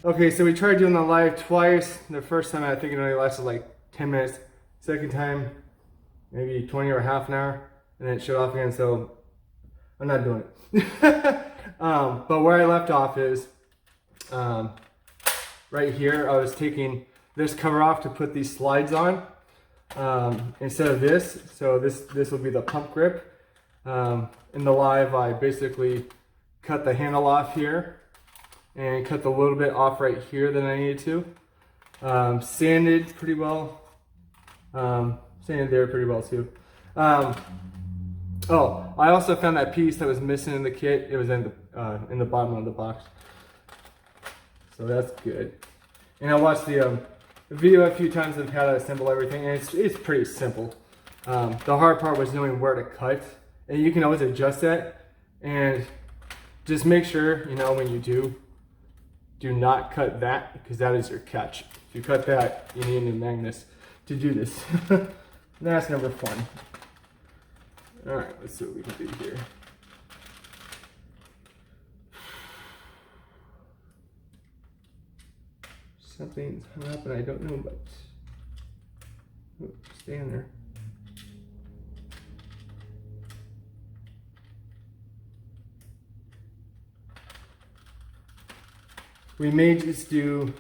Okay, so we tried doing the live twice. The first time I think it only lasted like 10 minutes. Second time, maybe 20 or half an hour, and then it shut off again, so I'm not doing it. But where I left off is right here. I was taking this cover off to put these slides on instead of this. So this will be the pump grip. In the live, I basically cut the handle off here and cut the little bit off right here that I needed to. Sanded pretty well. Sanded there pretty well too. Oh, I also found that piece that was missing in the kit. It was in the bottom of the box. So that's good. And I watched the video a few times of how to assemble everything, and it's pretty simple. The hard part was knowing where to cut, and you can always adjust that. And just make sure, you know, when you do not cut that, because that is your catch. If you cut that, you need a new magnet to do this. That's number one. All right, let's see what we can do here. Something's hung up and I don't know, but stay in there. We may just do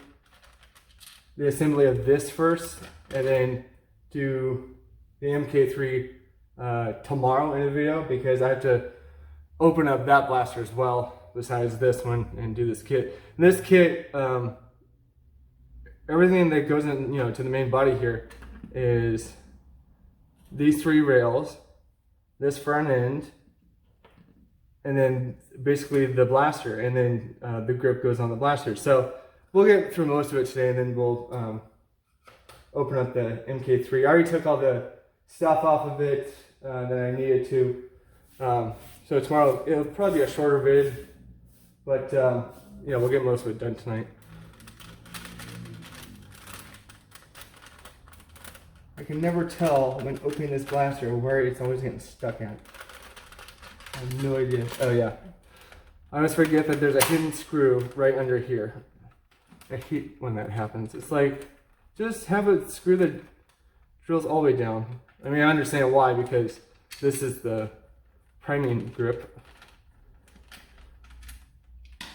the assembly of this first and then do the MK3 tomorrow in a video, because I have to open up that blaster as well besides this one and do this kit. And this kit, everything that goes in, you know, to the main body here is these 3 rails, this front end, and then basically the blaster, and then the grip goes on the blaster. So we'll get through most of it today, and then we'll open up the MK3. I already took all the stuff off of it that I needed to. So tomorrow it'll probably be a shorter vid, but yeah, we'll get most of it done tonight. I can never tell when opening this blaster where it's always getting stuck at. I have no idea. Oh yeah. I always forget that there's a hidden screw right under here. I hate when that happens. It's like, just have a screw that drills all the way down. I mean, I understand why, because this is the priming grip.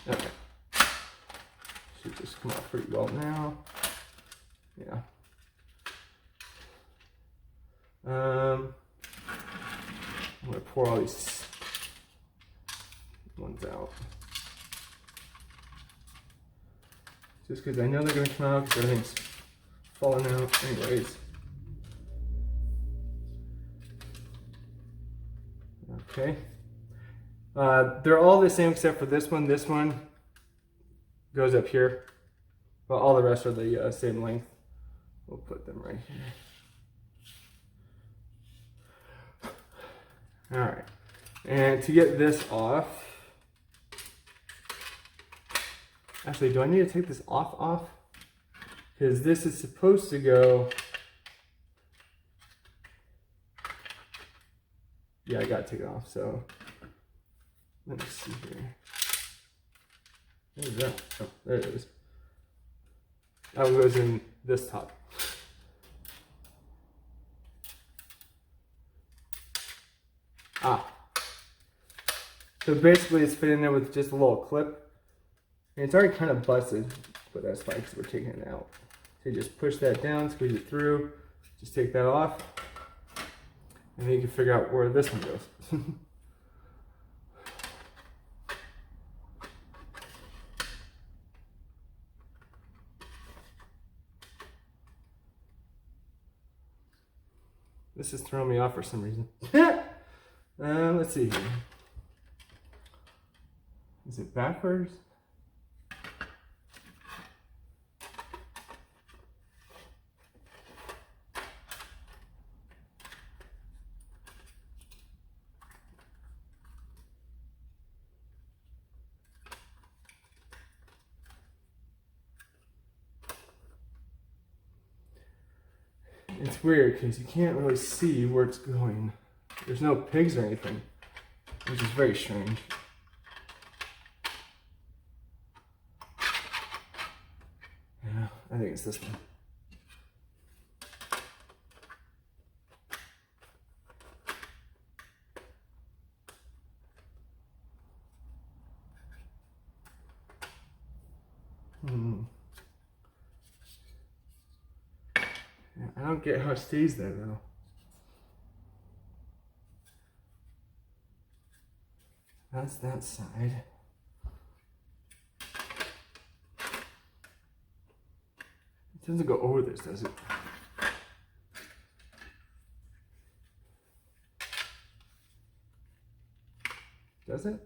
Okay. Should just come out pretty well now. Yeah. I'm gonna pour all these ones out, just because I know they're gonna come out because everything's falling out. Anyways, okay. They're all the same except for this one. This one goes up here, but all the rest are the same length. We'll put them right here. All right, and to get this off, actually, do I need to take this off? Because this is supposed to go, yeah, I gotta take it off, so let me see here. Where's that? Oh, there it is. That one goes in this top. So basically it's fit in there with just a little clip. And it's already kind of busted, but that's fine because we're taking it out. So you just push that down, squeeze it through, just take that off, and then you can figure out where this one goes. This is throwing me off for some reason. Let's see here. Is it backwards? It's weird because you can't really see where it's going. There's no pigs or anything, which is very strange. I think it's this one. Yeah, I don't get how it stays there though. That's that side. It doesn't go over this, does it? Does it?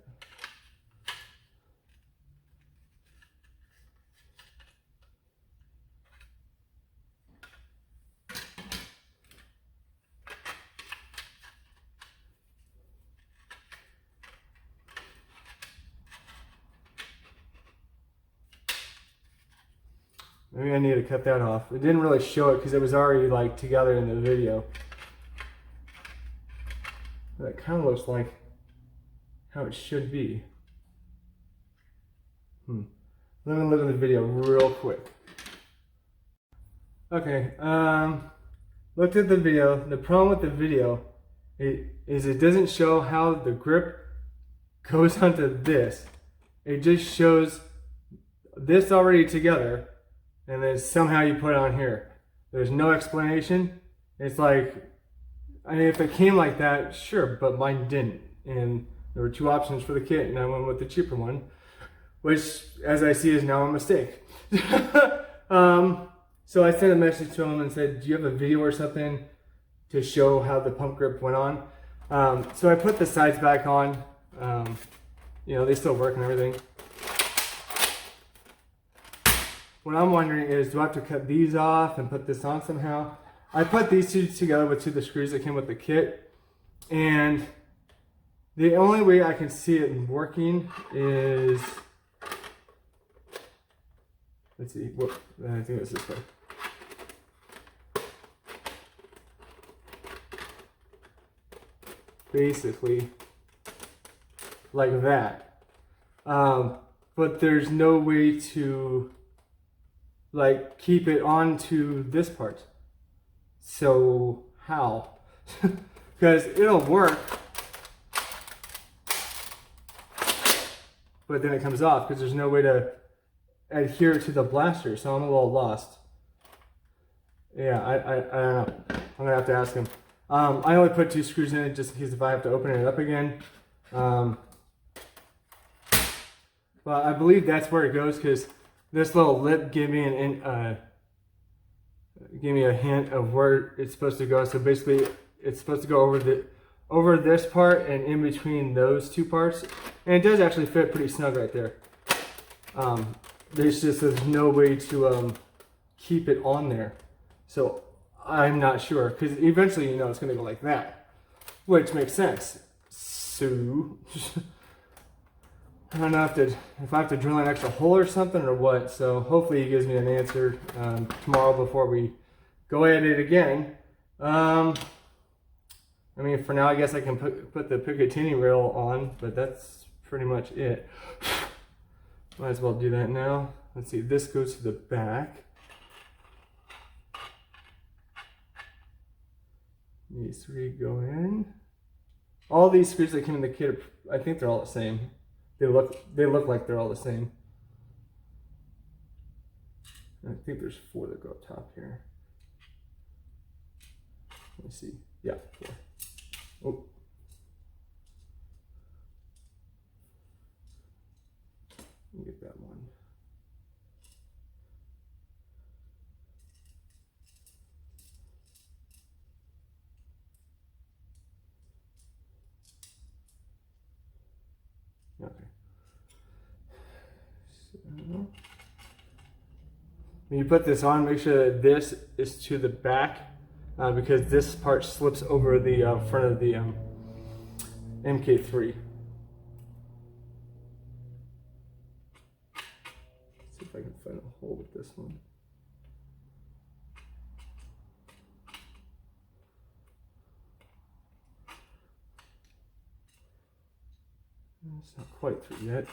Maybe I need to cut that off. It didn't really show it because it was already like together in the video. That kind of looks like how it should be. Let me look at the video real quick. Okay, looked at the video. The problem with the video is it doesn't show how the grip goes onto this. It just shows this already together, and then somehow you put it on here. There's no explanation. It's like, I mean, if it came like that, sure, but mine didn't. And there were two options for the kit, and I went with the cheaper one, which, as I see, is now a mistake. So I sent a message to him and said, do you have a video or something to show how the pump grip went on? So I put the sides back on. You know, they still work and everything. What I'm wondering is, do I have to cut these off and put this on somehow? I put these two together with two of the screws that came with the kit, and the only way I can see it working is, let's see, whoop, I think it's this way. Basically, like that. But there's no way to like keep it onto this part. So how? Because it'll work, but then it comes off because there's no way to adhere to the blaster. So I'm a little lost. Yeah, I don't know. I'm gonna have to ask him. I only put two screws in it just in case if I have to open it up again. But I believe that's where it goes because this little lip gave me a hint of where it's supposed to go. So basically, it's supposed to go over this part and in between those two parts, and it does actually fit pretty snug right there. There's no way to keep it on there, so I'm not sure because eventually, you know, it's gonna go like that, which makes sense. So I don't know if I have to drill an extra hole or something or what. So hopefully he gives me an answer tomorrow before we go at it again. I mean, for now, I guess I can put the Picatinny rail on, but that's pretty much it. Might as well do that now. Let's see, this goes to the back. These three go in. All these screws that came in the kit, I think they're all the same. They look like they're all the same. I think there's 4 that go up top here. Let's see. Yeah, 4. Oh. Let me get that one. Okay. So, when you put this on, make sure that this is to the back because this part slips over the front of the MK3. Let's see if I can find a hole with this one. It's not quite through yet.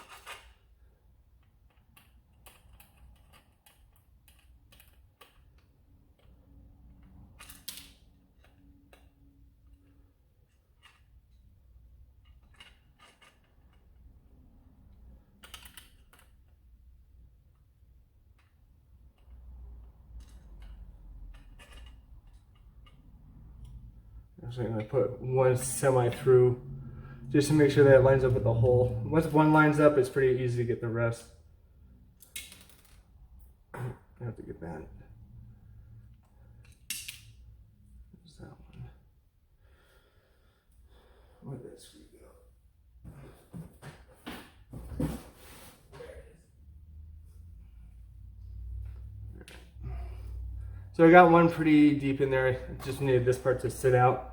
Actually, I'm going to put one semi through just to make sure that it lines up with the hole. Once one lines up, it's pretty easy to get the rest. I have to get that. There's that one. Where'd that screw go? So I got one pretty deep in there. I just needed this part to sit out.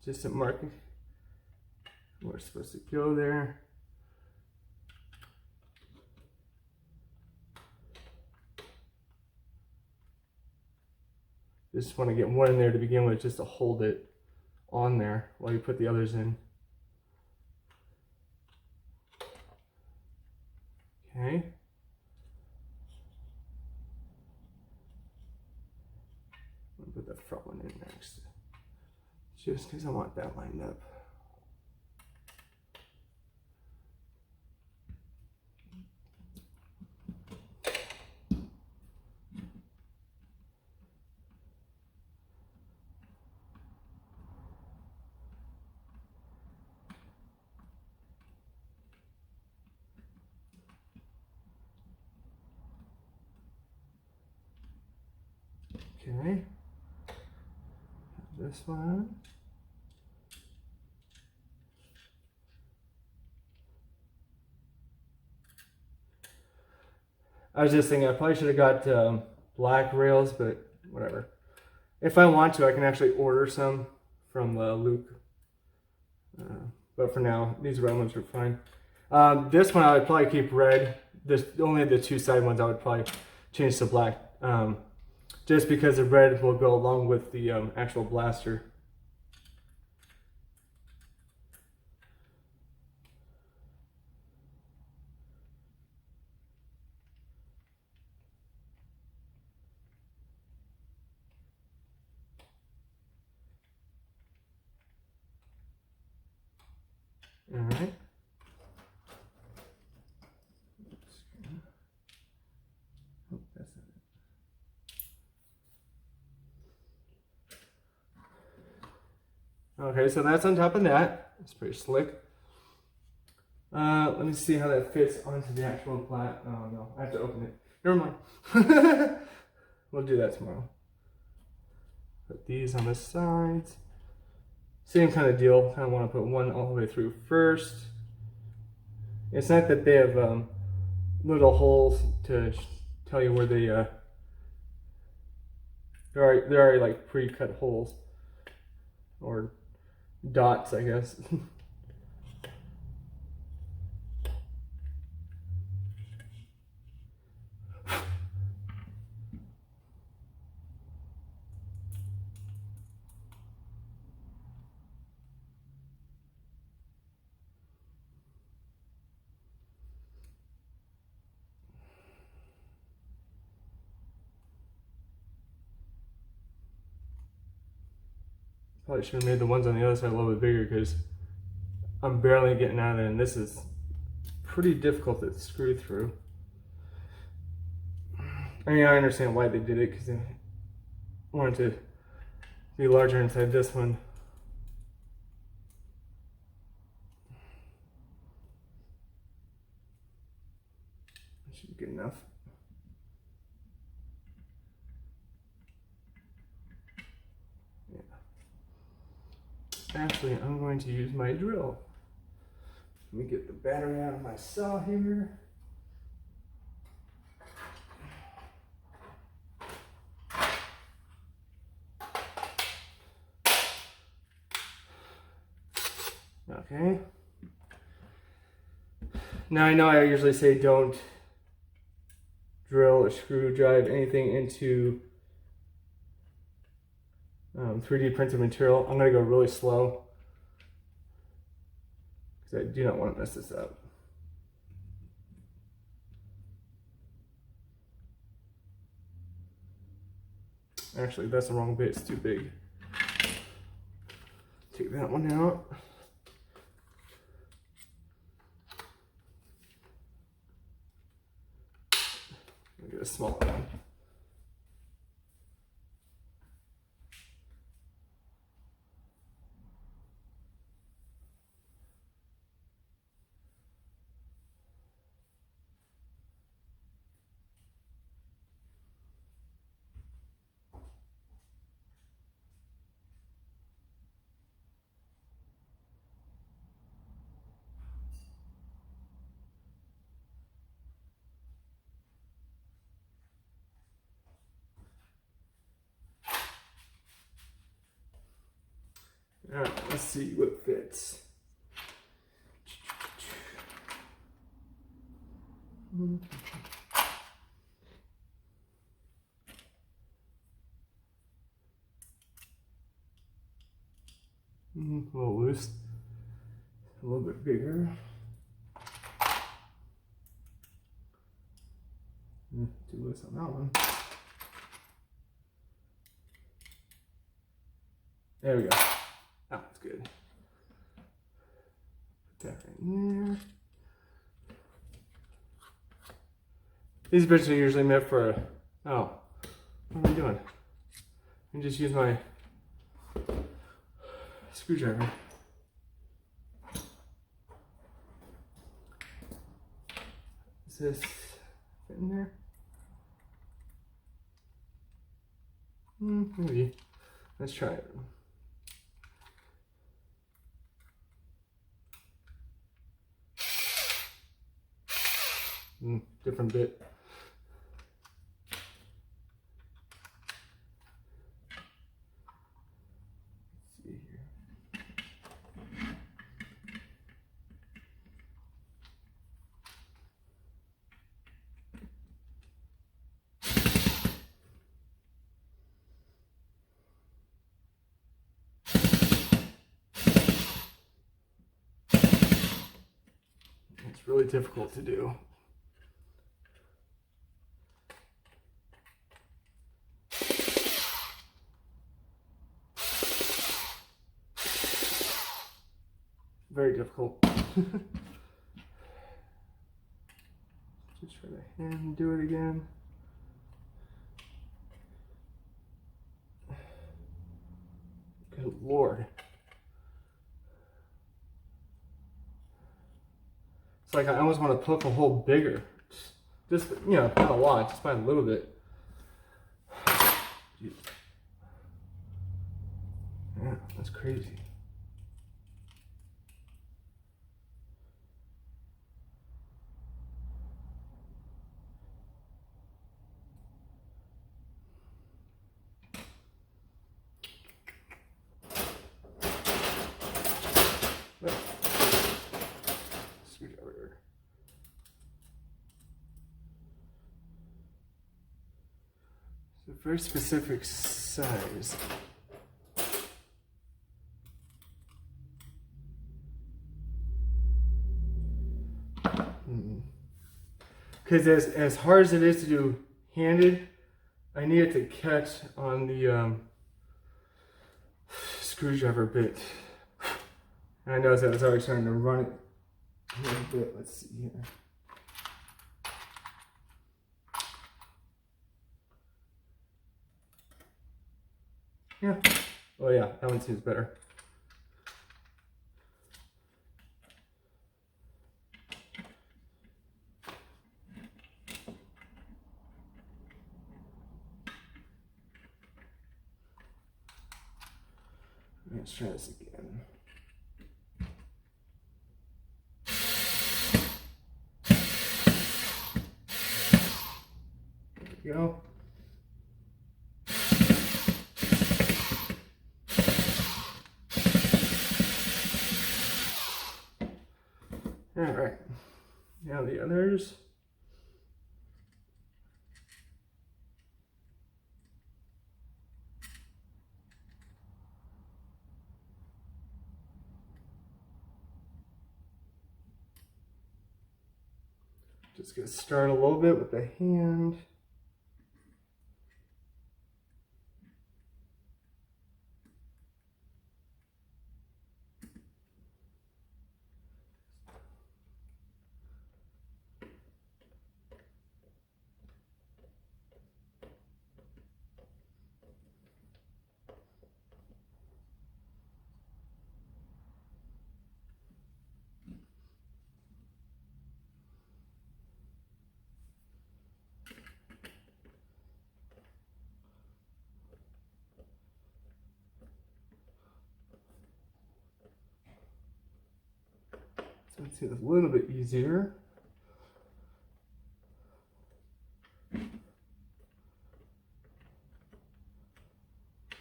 Just to mark where it's supposed to go there. Just want to get one in there to begin with, just to hold it on there while you put the others in. Okay. I'll put the front one in next, just because I want that lined up. Okay, this one. I was just thinking I probably should have got black rails, but whatever. If I want to, I can actually order some from Luke. But for now, these red ones are fine. This one I would probably keep red. Only the two side ones I would probably change to black. Just because the red will go along with the actual blaster. All right. Oh, that's not it. Okay, so that's on top of that. It's pretty slick. Let me see how that fits onto the actual plat. Oh no, I have to open it. Never mind. We'll do that tomorrow. Put these on the sides. Same kind of deal. Kind of want to put one all the way through first. It's not that they have little holes to tell you where they they're already like pre-cut holes or dots, I guess. Probably should have made the ones on the other side a little bit bigger because I'm barely getting out of it, and this is pretty difficult to screw through. I mean, I understand why they did it because they wanted to be larger inside this one. That should be good enough. Actually, I'm going to use my drill. Let me get the battery out of my saw here. Okay. Now I know I usually say don't drill or screw drive anything into 3D printed material. I'm going to go really slow because I do not want to mess this up. Actually, that's the wrong bit. It's too big. Take that one out. Get a smaller one. All right, let's see what fits. A little loose, a little bit bigger. Too loose on that one. There we go. That's good. Put that right in there. These bits are usually meant for, oh, what am I doing? I can just use my screwdriver. Is this fit in there? Maybe. Let's try it. Different bit. Let's see here. It's really difficult to do. Very difficult. Just try to hand do it again. Good Lord. It's like I almost want to poke a hole bigger. Just, you know, not a lot, just by a little bit. Jeez. Yeah, that's crazy. Screwdriver. It's a very specific size. Because as hard as it is to do handed, I need it to catch on the screwdriver bit. And I noticed that I was already starting to run it a little bit. Let's see here. Yeah. Oh yeah, that one seems better. Let's try this again. There we go. All right. Now the others. Just gonna start a little bit with the hand. So it's a little bit easier.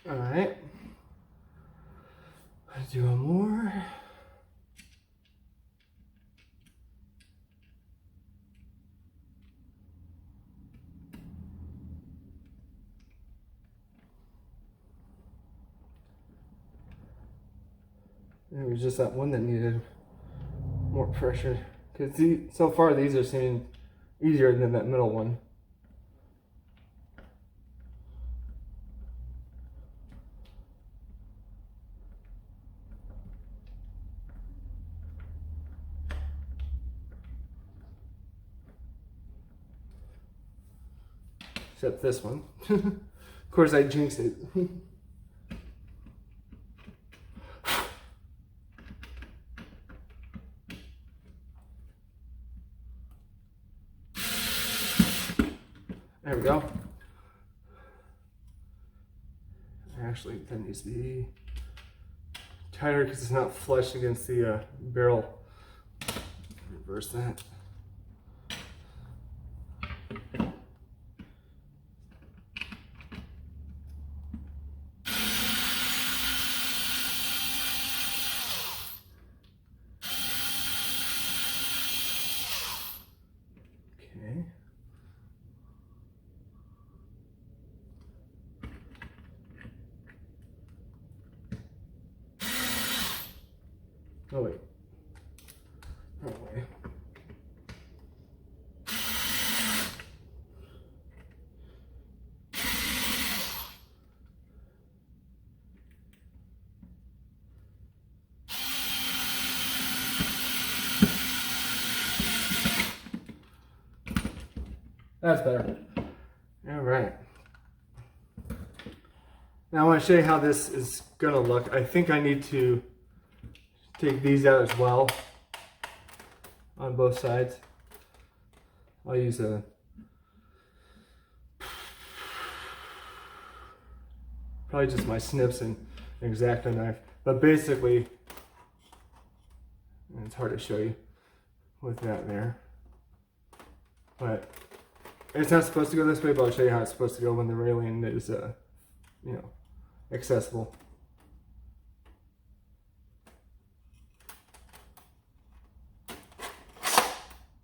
All right. do one more. It was just that one that needed more pressure. Because so far these are seeming easier than that middle one. Except this one. Of course I jinxed it. There we go. Actually, that needs to be tighter because it's not flush against the barrel. Reverse that. Okay. Oh wait. Wrong way. That's better. All right. Now I want to show you how this is gonna look. I think I need to take these out as well on both sides. I'll use a probably just my snips and an X-Acto knife, but basically, and it's hard to show you with that there, but it's not supposed to go this way, but I'll show you how it's supposed to go when the railing is, you know, accessible.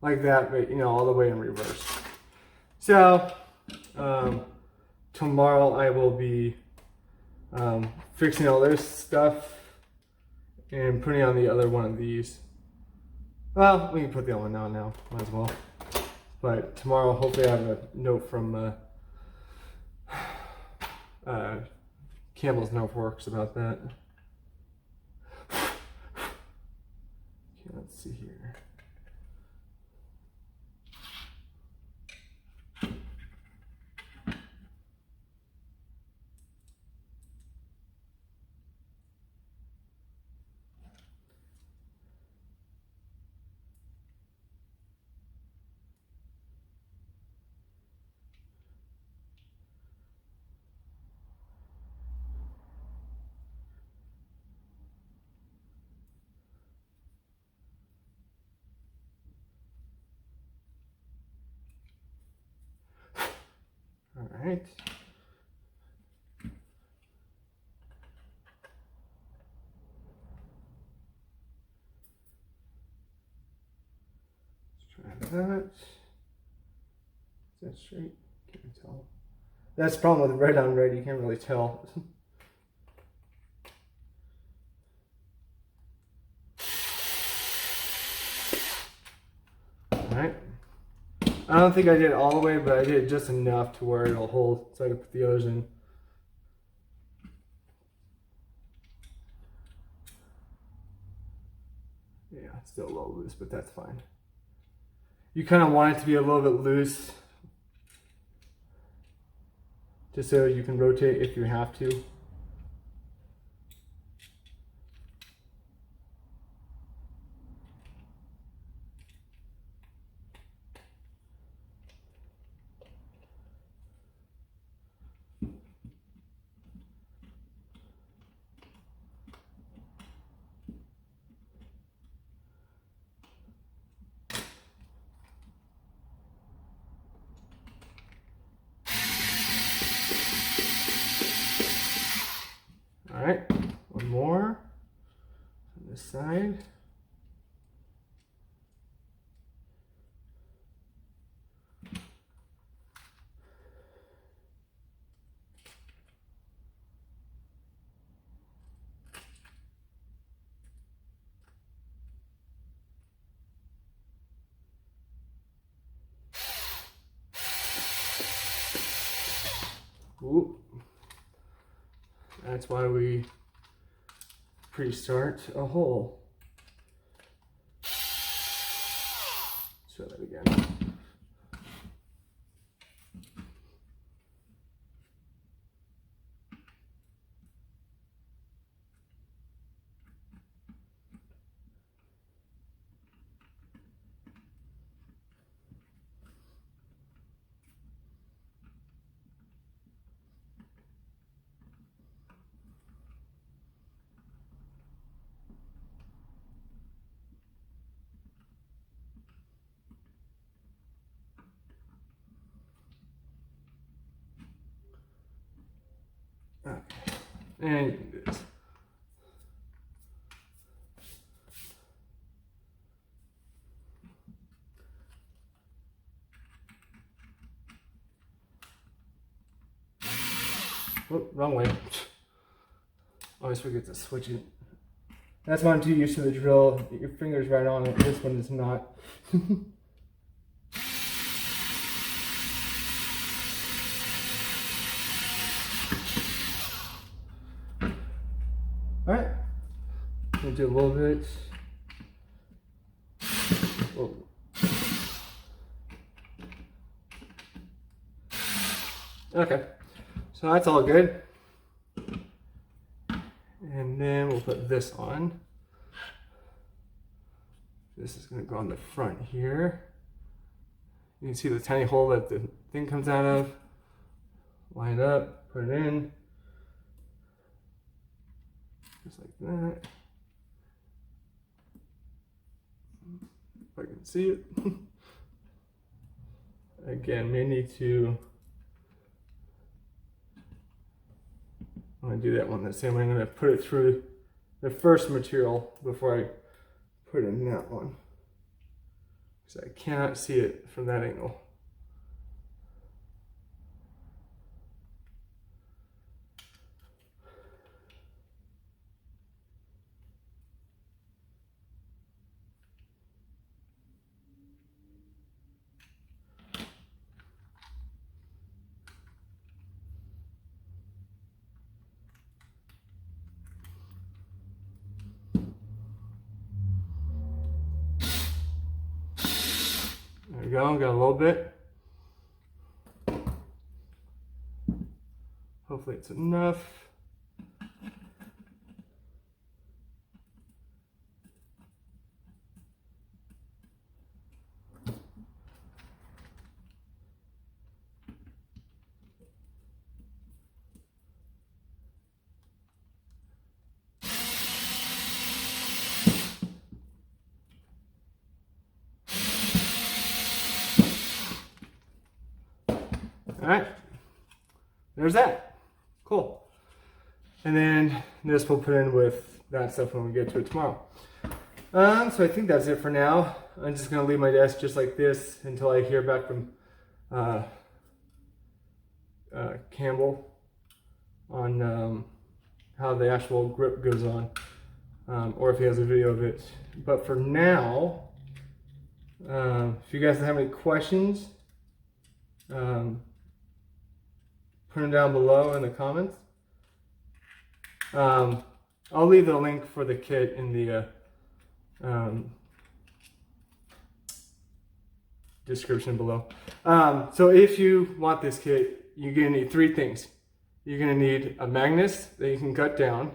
Like that, but, you know, all the way in reverse. So, tomorrow I will be fixing all this stuff and putting on the other one of these. Well, we can put the other one on now, might as well. But tomorrow, hopefully I have a note from Campbell's Works about that. Okay, let's see here. All right. Let's try that. Is that straight? Can't tell. That's the problem with red on red, you can't really tell. Alright. I don't think I did it all the way, but I did it just enough to where it'll hold so I can put the others in. Yeah, it's still a little loose, but that's fine. You kind of want it to be a little bit loose, just so you can rotate if you have to. this side. Ooh. That's why we pre-start a hole. Let's try that again. Okay. And you can do this. Oh, wrong way. Always forget to switch it. That's why I'm too used to the drill. Your finger's right on it. This one is not. Alright. We'll do a little bit. Whoa. Okay. So that's all good. And then we'll put this on. This is going to go on the front here. You can see the tiny hole that the thing comes out of. Line it up, put it in. Just like that. If I can see it. Again, may need to. I'm going to do that one the same way. I'm going to put it through the first material before I put in that one. Because I cannot see it from that angle. There we go, got a little bit. Hopefully it's enough. All right, there's that. Cool. And then this we'll put in with that stuff when we get to it tomorrow. So I think that's it for now. I'm just gonna leave my desk just like this until I hear back from Campbell on how the actual grip goes on, or if he has a video of it. But for now, if you guys have any questions, put them down below in the comments. I'll leave the link for the kit in the description below. So if you want this kit, you're gonna need three things. You're gonna need a magnet that you can cut down.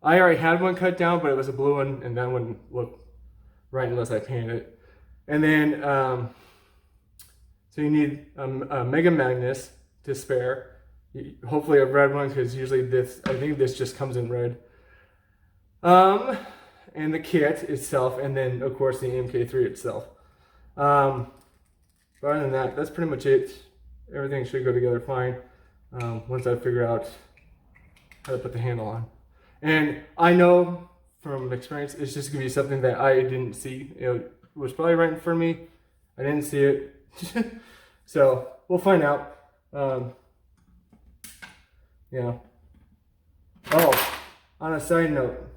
I already had one cut down, but it was a blue one, and that wouldn't look right unless I painted it. And then, so you need a mega magnet to spare. Hopefully a red one, because usually this, I think this just comes in red. And the kit itself, and then of course the MK3 itself. But other than that, that's pretty much it. Everything should go together fine once I figure out how to put the handle on. And I know from experience, it's just gonna be something that I didn't see. It was probably right in front of me. I didn't see it. So we'll find out. Yeah. Oh, on a side note,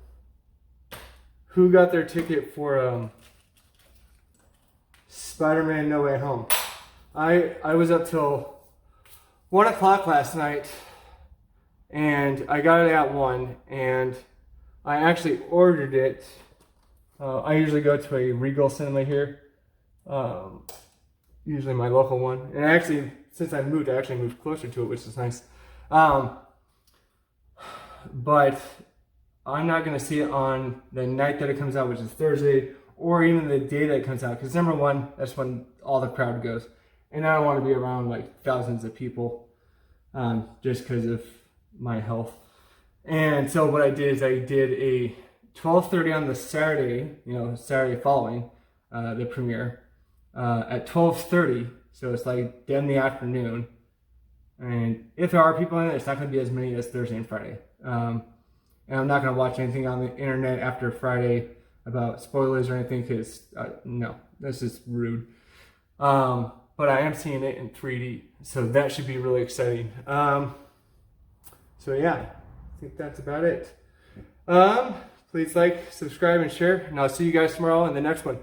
who got their ticket for Spider-Man No Way Home? I was up till 1 o'clock last night, and I got it at 1, and I actually ordered it. I usually go to a Regal cinema here, usually my local one. And actually, since I actually moved closer to it, which is nice. But I'm not going to see it on the night that it comes out, which is Thursday, or even the day that it comes out. Because number one, that's when all the crowd goes. And I don't want to be around like thousands of people just because of my health. And so what I did is I did a 12:30 on the Saturday, Saturday following the premiere at 12:30. So it's like dead in the afternoon. And if there are people in it, it's not going to be as many as Thursday and Friday. And I'm not going to watch anything on the internet after Friday about spoilers or anything because, no, that's just rude. But I am seeing it in 3D, so that should be really exciting. So yeah, I think that's about it. Please like, subscribe, and share, and I'll see you guys tomorrow in the next one.